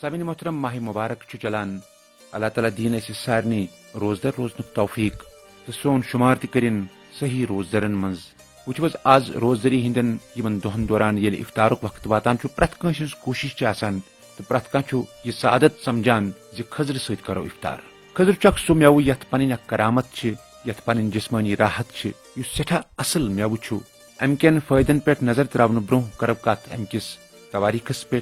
سامعین محترم، ماہ مبارک چلان، اللہ تعالیٰ دین اس سارنی روزدار روزن توفیق تو سون شمار ترین صحیح روزدارن مز وچو آز روزداری ہندین یمن دہن دوران یل افطارک وقت واتان پرت کنس ہز کوشش آسان تو پرت کھانا یہ سعادت سمجھان زِ خضر ست کرو افطار. خضر چھ سہ میوہ یت پنن کرامت یت پنن جسمانی راحت اس سٹھا اصل میوہ ام کین فائدن پہ نظر تراؤن برہ کرو کت ام کس تواریخس پہ.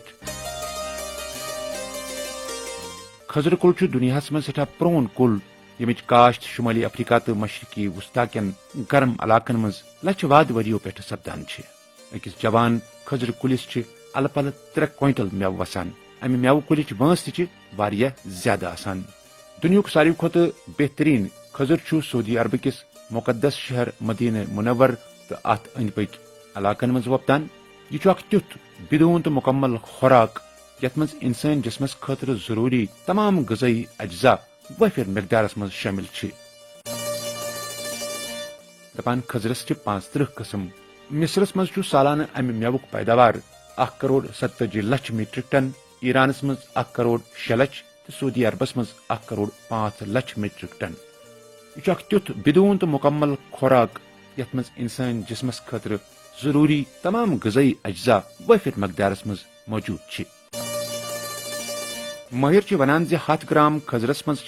خضر کل دنیا من سٹھا پرون کل یمچ کاشت شمالی افریقہ تو مشرقی وسطی کین گرم علاقن مز لچھ واد وریو پہ سپدان. اکس جوان خضر کلس الہ پلہ 3 کوئنٹل میوہ وسان. امہ میوہ کلچ وانس تہ زیادہ آسان. دنیک ساروی کھت بہترین خضر سعودی عرب کس مقدس شہر مدینہ منور تو ات اند پک علاقن مز وپدان. یہ اخ تیتھ بدون تو مکمل خوراک یت مز انسان جسمس خاطر ضروری تمام غذائی اجزاء وافر مقدارس مز شامل دپان خضرس 35 قسم. مصرس مز سالانہ امہ میوک پیداوار 1.47 لچھ میٹرک ٹن، ایرانس مز 1.6 لچھ تو سعودی عربس مز 1.5 لچھ میٹرک ٹن. یہ اخ تیتھ بدون تو مکمل خوراک یت مز انسان جسمس خاطر ضروری تمام غذائی اجزاء وافر مقدارس مز موجود. ماہر ونان 100 گرام خضرس مز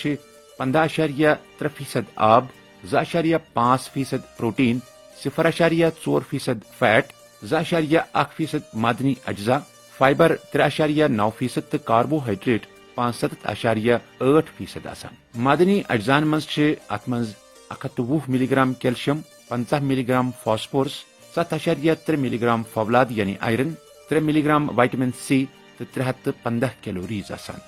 15.3% آب، 2.5% پروٹین، 0.4% فیٹ، 2.1% معدنی اجزاء، فائبر 3.9% تو کاربوہائیڈریٹ 65.8% آسان. معدنی اجزان مز ات مز 120 ملی گرام کیلشیم، 50 ملی گرام فاسفورس، 7.3 ملی گرام فولاد یعنی آئرن، 3 ملی گرام وائٹامن سی تو 315 کیلوریز آسان.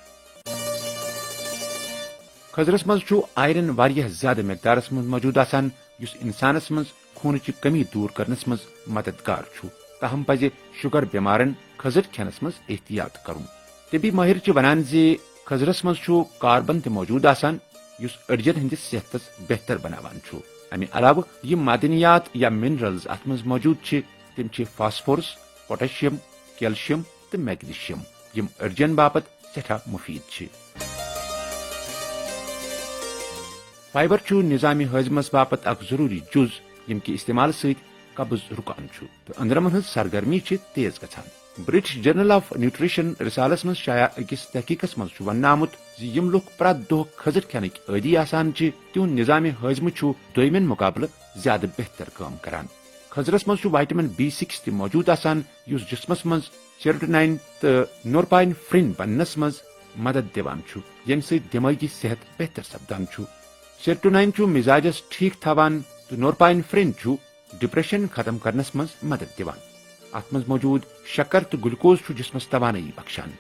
خضرس مز آئرن واریاہ زیادہ مقدارس مز موجود آسان یس انسانس مز خونچ کمی دور کرنس مز مددگار. تاہم پزِ شوگر بیمارن خضر کھینس مز احتیاط کرن. طبی ماہر ونان خضرس مز کاربن تہ موجود آسان یس أڈجن ہندس صحتس بہتر بناوان. امہ علاوہ یم معدنیات یا منرلز ات مز موجود تم فاسفورس، پوٹیشیم، کیلشیم تو میگنیشیم یم أڈجن باپت سٹھا مفید. فائبر نظام ہاضمس باپت اخ ضروری جز یم کہ استعمال ست قبض رکان تو اندرمن ہز سرگرمی تیز گژھان. برٹش جرنل آف نیوٹریشن رسالس مز شائع اکس تحقیقس مز وننہٕ آمت یم لوگ پرت دہ خضر کھینک عادی آسان تہند نظام ہاضمہ دویمن مقابلہ زیادہ بہتر کام کران. خضرس مز وائٹامن B6 تہ موجود آسان یس جسمس مز سیروٹونین تو نورپائنفرین بننس مز مدد دیوان یم سۭتۍ دماغی صحت بہتر سپدان. سیروٹونین مزاجس ٹھیک تھوان تو نورپائنفرین ڈپریشن ختم کرنس مز مدد دیوان. ات مز موجود شکر تو گلوکوز جسمس توانائی بخشان.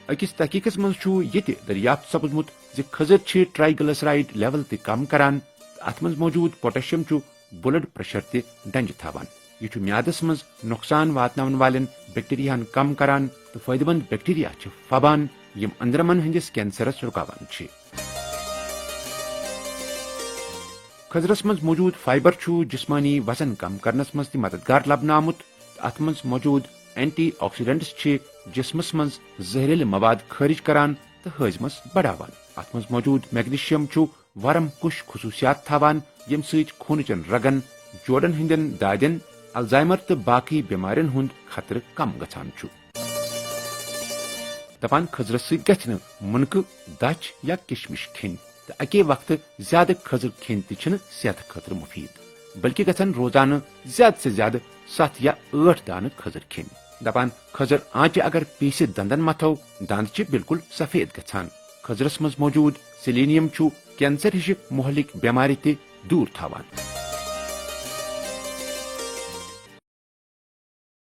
اکس تحقیقس مز یہ دریافت سپدمت خضر ٹرائیگلسرائڈ لیول تہ کم کران. ات مز موجود پوٹیشیم بلڈ پریشر تہ ڈنجہ تھوان. یہ میادس مز نقصان واتناون والن بیکٹیریاہن کم کران تو فائدہ مند بیکٹیریا پھبان یم اندرمن ہندس کینسرس رکاوان. خضرس مز موجود فائبر جسمانی وزن کم کرنس مز تہ مددگار لبنہ آمت. ات مز موجود اینٹی آکسیڈنٹس جسمس مز زہریل مواد خارج کران تو ہاضمس بڑھاوان. ات مز موجود میگنیشیم ورم کش خصوصیات تھاوان یم سۭتۍ خونچن رگن، جوڑن ہندین دادین، الزائمر تو باقی بیمارین ہند خطرہ کم گژھان. دپان خضرس ست گژھِ نہٕ منقہ، دچھ یا کشمش کھیٚنۍ تو اکے وقت زیادہ خضر کھیٚنۍ تہ چھنہٕ صحت خاطر مفید بلکہ گژھن روزانہ زیادہ سے زیادہ 7 یا 8 دانہ خضر کھیٚنۍ. دپان خضر آنچہ اگر پیسِتھ دندن متھو دند بالکل سفید گژھان. خضرس مز موجود سیلینیم کینسر ہش مہلک بیماری تہ دور تھاوان.